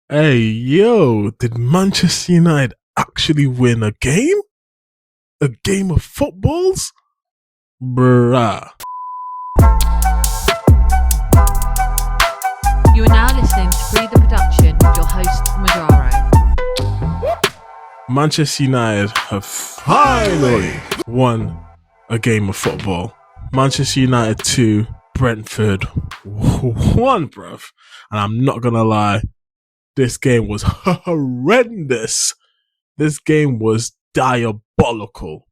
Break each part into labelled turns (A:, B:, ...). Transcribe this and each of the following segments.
A: Hey, yo, did Manchester United actually win a game? A game of footballs? Bruh.
B: You are now listening to Pree Da Production with your host, Madaro.
A: Manchester United have finally won a game of football. Manchester United 2, Brentford 1, bruv. And I'm not gonna lie, this game was horrendous. This game was diabolical.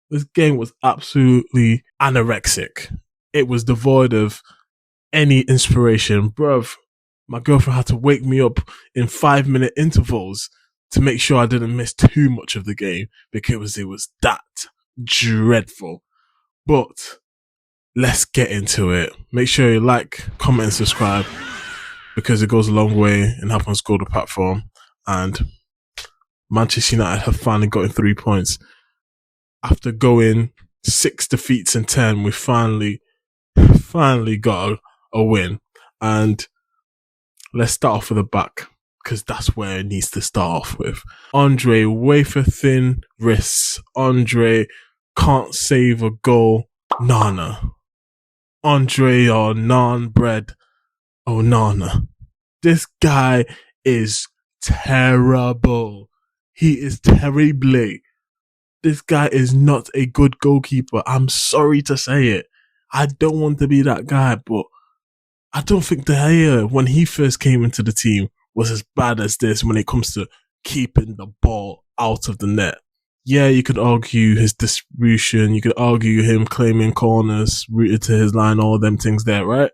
A: This game was absolutely anorexic. It was devoid of any inspiration. Bruv, my girlfriend had to wake me up in 5-minute intervals to make sure I didn't miss too much of the game because it was that dreadful. But let's get into it. Make sure you like, comment, and subscribe because it goes a long way in helping us grow the platform. And Manchester United have finally gotten 3 points. After going 6 defeats and 10, we finally got a win. And let's start off with the back, because that's where it needs to start off with. Andre, wafer thin wrists. Andre can't save a goal. Nana. Andre or naan bread. Oh, Nana. This guy is terrible. He is terrible. This guy is not a good goalkeeper. I'm sorry to say it. I don't want to be that guy, but I don't think De Gea, when he first came into the team, was as bad as this when it comes to keeping the ball out of the net. Yeah, you could argue his distribution, you could argue him claiming corners, rooted to his line, all them things there, right?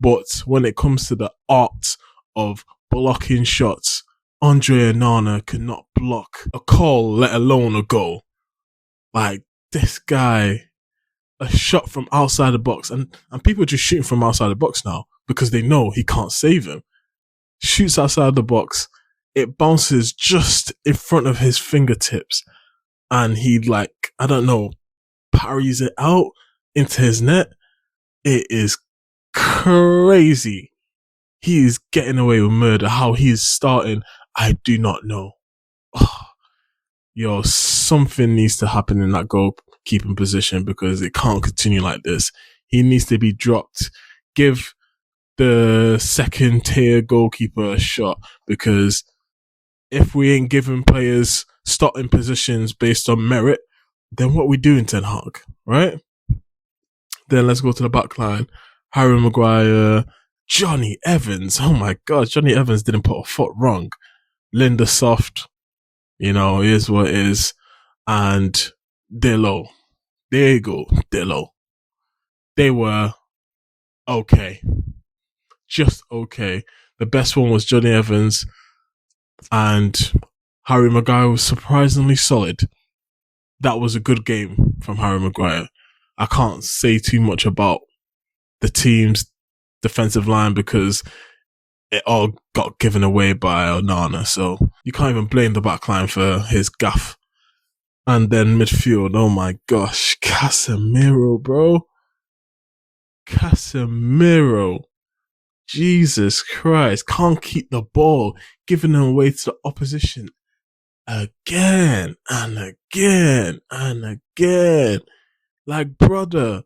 A: But when it comes to the art of blocking shots, Andre Onana could not block a call, let alone a goal. Like, this guy, a shot from outside the box, and people are just shooting from outside the box now because they know he can't save him. Shoots outside the box, it bounces just in front of his fingertips, and he, like, I don't know, parries it out into his net. It is crazy. He is getting away with murder. How he is starting, I do not know. Oh, yo, something needs to happen in that goalkeeping position because it can't continue like this. He needs to be dropped. Give the second tier goalkeeper a shot, because if we ain't giving players starting positions based on merit, then what we doing, Ten Hag, right? Then let's go to the back line. Harry Maguire, Johnny Evans. Oh my God, Johnny Evans didn't put a foot wrong. Linda Soft, you know, is what it is. And Dillo. There you go, Dillo. They were okay. Just okay. The best one was Johnny Evans, and Harry Maguire was surprisingly solid. That was a good game from Harry Maguire. I can't say too much about the team's defensive line because it all got given away by Onana, so you can't even blame the back line for his gaff. And then midfield, oh my gosh, Casemiro, bro. Casemiro. Jesus Christ, can't keep the ball, giving them away to the opposition again and again and again. Like, brother,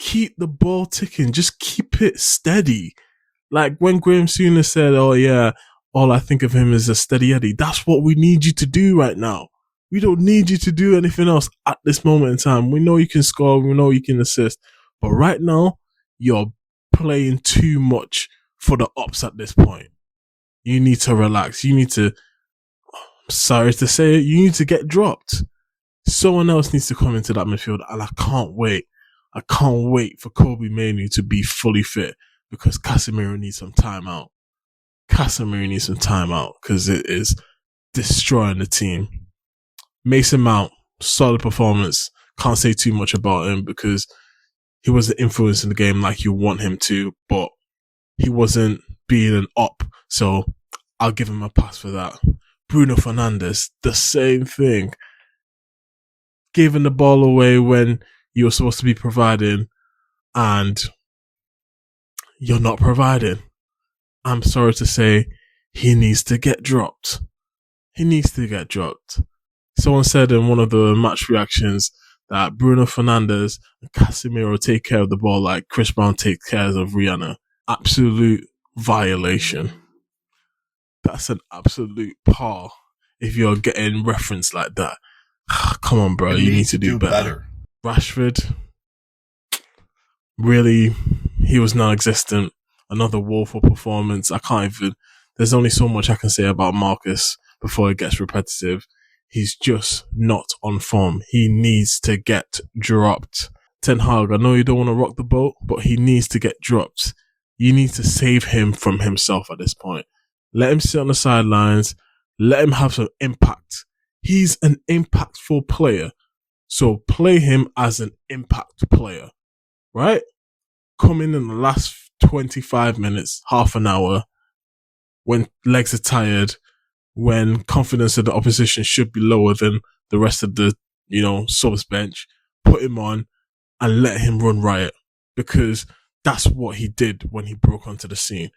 A: keep the ball ticking, just keep it steady. Like when Graham Souness said, oh yeah, all I think of him is a steady Eddie. That's what we need you to do right now. We don't need you to do anything else at this moment in time. We know you can score, we know you can assist, but right now, you're playing too much for the ops at this point. You need to relax. You need to, I'm sorry to say it, you need to get dropped. Someone else needs to come into that midfield, and I can't wait. I can't wait for Kobe Mainoo to be fully fit because Casemiro needs some time out. Casemiro needs some time out because it is destroying the team. Mason Mount, solid performance. Can't say too much about him because he wasn't influencing the game like you want him to, but he wasn't being an op, so I'll give him a pass for that. Bruno Fernandes, the same thing. Giving the ball away when you're supposed to be providing, and you're not providing. I'm sorry to say, he needs to get dropped. He needs to get dropped. Someone said in one of the match reactions that Bruno Fernandes and Casemiro take care of the ball like Chris Brown takes care of Rihanna. Absolute violation. That's an absolute par if you're getting referenced like that. Come on, bro. You need to do better. Rashford, really, he was non-existent. Another woeful performance. There's only so much I can say about Marcus before it gets repetitive. He's just not on form. He needs to get dropped. Ten Hag, I know you don't want to rock the boat, but he needs to get dropped. You need to save him from himself at this point. Let him sit on the sidelines. Let him have some impact. He's an impactful player. So play him as an impact player, right? Come in the last 25 minutes, half an hour, when legs are tired, when confidence of the opposition should be lower than the rest of the, subs bench. Put him on and let him run riot, because that's what he did when he broke onto the scene.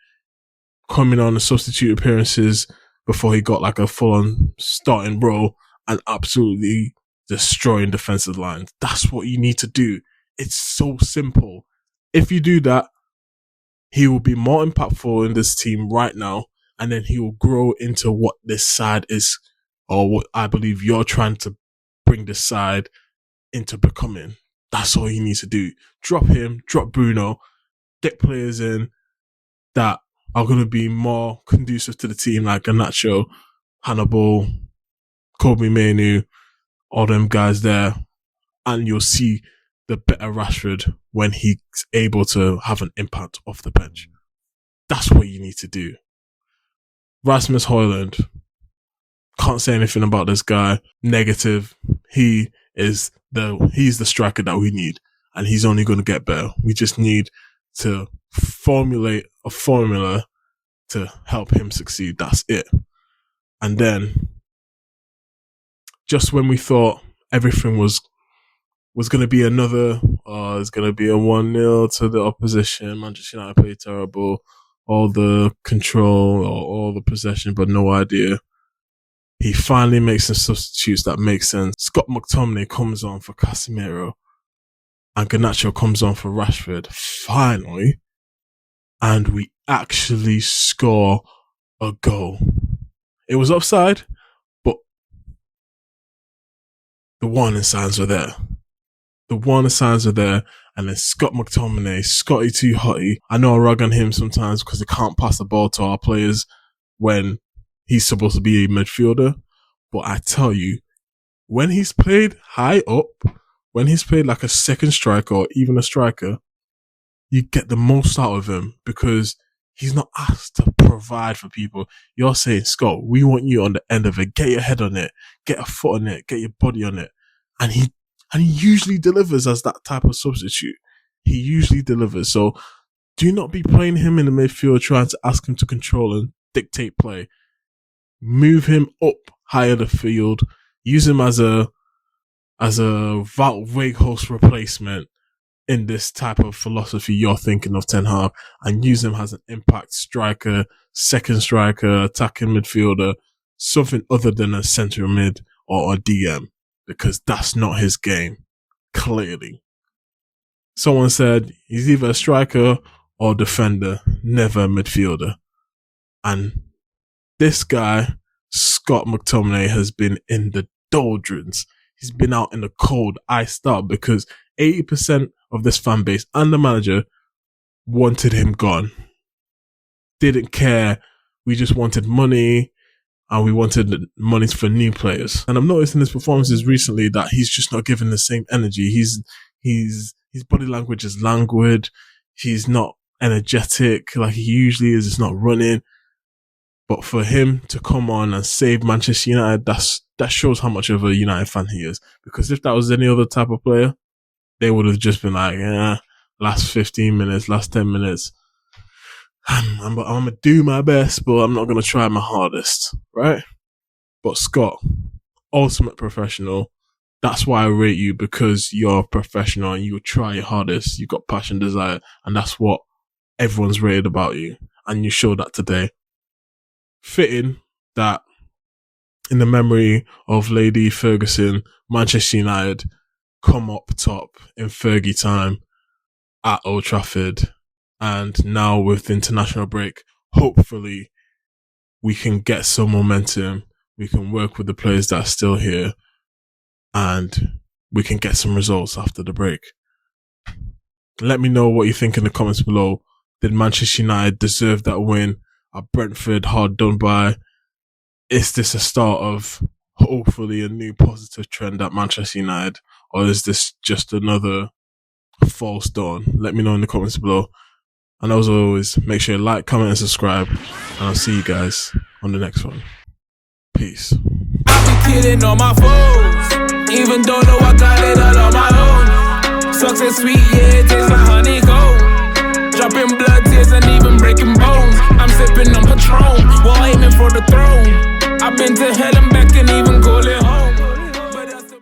A: Coming on the substitute appearances before he got like a full-on starting role and absolutely destroying defensive lines. That's what you need to do. It's so simple. If you do that, he will be more impactful in this team right now, and then he will grow into what this side is, or what I believe you're trying to bring this side into becoming. That's all you need to do. Drop him, drop Bruno, get players in that are going to be more conducive to the team, like Garnacho, Hannibal, Kobe Mainoo, all them guys there, and you'll see the better Rashford when he's able to have an impact off the bench. That's what you need to do. Rasmus Højlund, can't say anything about this guy. Negative. He's the striker that we need, and he's only going to get better. We just need to formulate a formula to help him succeed. That's it. And then, just when we thought everything was going to be it's going to be a 1-0 to the opposition, Manchester United played terrible, all the control or all the possession, but no idea. He finally makes some substitutes that make sense. Scott McTominay comes on for Casemiro, and Garnacho comes on for Rashford. Finally. And we actually score a goal. It was offside, but the warning signs were there. And then Scott McTominay, Scotty too hotty. I know I rag on him sometimes because he can't pass the ball to our players when he's supposed to be a midfielder. But I tell you, when he's played high up, when he's played like a second striker or even a striker, you get the most out of him because he's not asked to provide for people. You're saying, Scott, we want you on the end of it. Get your head on it. Get a foot on it. Get your body on it. And he usually delivers as that type of substitute. He usually delivers. So do not be playing him in the midfield trying to ask him to control and dictate play. Move him up higher the field. Use him as a Wout Weghorst replacement in this type of philosophy you're thinking of, Ten Hag, and use him as an impact striker, second striker, attacking midfielder, something other than a centre mid or a DM, because that's not his game, clearly. Someone said he's either a striker or defender, never a midfielder. And this guy, Scott McTominay, has been in the doldrums. He's been out in the cold, iced out, because 80% of this fan base and the manager wanted him gone. Didn't care. We just wanted money, and we wanted money for new players. And I'm noticing his performances recently that he's just not giving the same energy. His body language is languid. He's not energetic like he usually is. It's not running. But for him to come on and save Manchester United, that shows how much of a United fan he is. Because if that was any other type of player, they would have just been like, last 15 minutes, last 10 minutes, I'm going to do my best, but I'm not going to try my hardest, right? But Scott, ultimate professional. That's why I rate you, because you're a professional and you try your hardest. You got passion, desire, and that's what everyone's rated about you. And you showed that today. fitting that in the memory of Lady Ferguson, Manchester United come up top in Fergie time at Old Trafford. And now with the international break, hopefully we can get some momentum. We can work with the players that are still here and we can get some results after the break. Let me know what you think in the comments below. Did Manchester United deserve that win? Are Brentford hard done by? Is this a start of hopefully a new positive trend at Manchester United? Or is this just another false dawn? Let me know in the comments below. And as always, make sure you like, comment and subscribe. And I'll see you guys on the next one. Peace.
C: I be killing all my foes, even though I got it all on my own. Success sweet, yeah, it tastes like honeycomb. Dropping blood tears and even breaking bones. I'm sipping on Patron while aiming for the throne. I've been to hell.